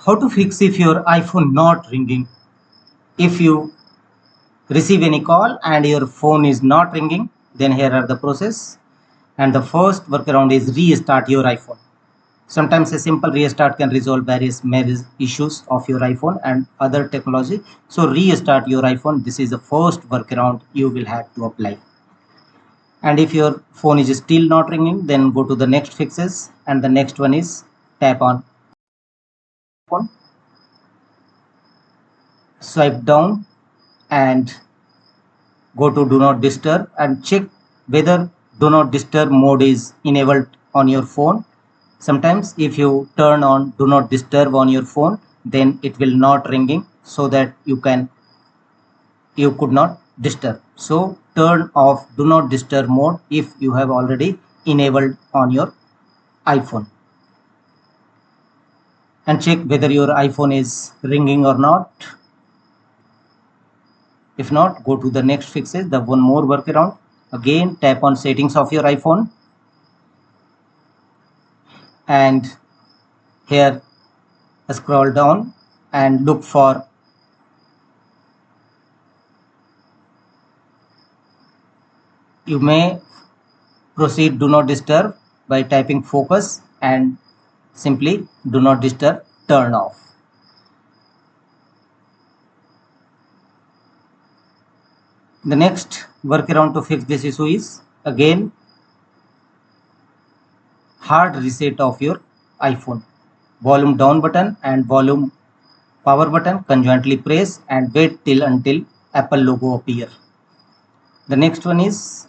How to fix if your iPhone not ringing? If you receive any call and your phone is not ringing, then here are the process. And the first workaround is restart your iPhone. Sometimes a simple restart can resolve various issues of your iPhone and other technology. So restart your iPhone. This is the first workaround you will have to apply. And if your phone is still not ringing, then go to the next fixes, and the next one is tap on phone, swipe down and go to do not disturb and check whether do not disturb mode is enabled on your phone. Sometimes if you turn on do not disturb on your phone, then it will not ringing, so that you could not disturb. So turn off do not disturb mode if you have already enabled on your iPhone, and check whether your iPhone is ringing or not. If not, go to the next fixes, the one more workaround. Again, tap on settings of your iPhone, and here scroll down and look for you may proceed do not disturb by typing focus and simply do not disturb turn off. The next workaround to fix this issue is again hard reset of your iPhone. Volume down button and volume power button conjointly press and wait until Apple logo appear. The next one is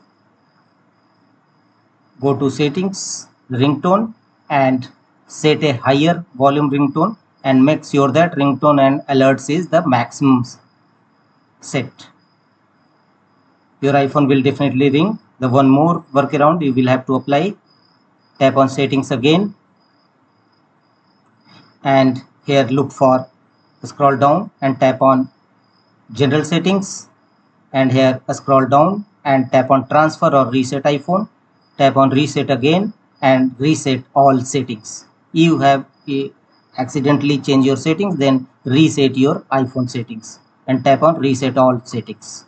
go to settings, ringtone, and set a higher volume ringtone and make sure that ringtone and alerts is the maximum set. Your iPhone will definitely ring. The one more workaround you will have to apply. Tap on settings again, and here look for scroll down and tap on general settings, and here scroll down and tap on transfer or reset iPhone. Tap on reset again and reset all settings. You have accidentally changed your settings, then reset your iPhone settings and tap on reset all settings.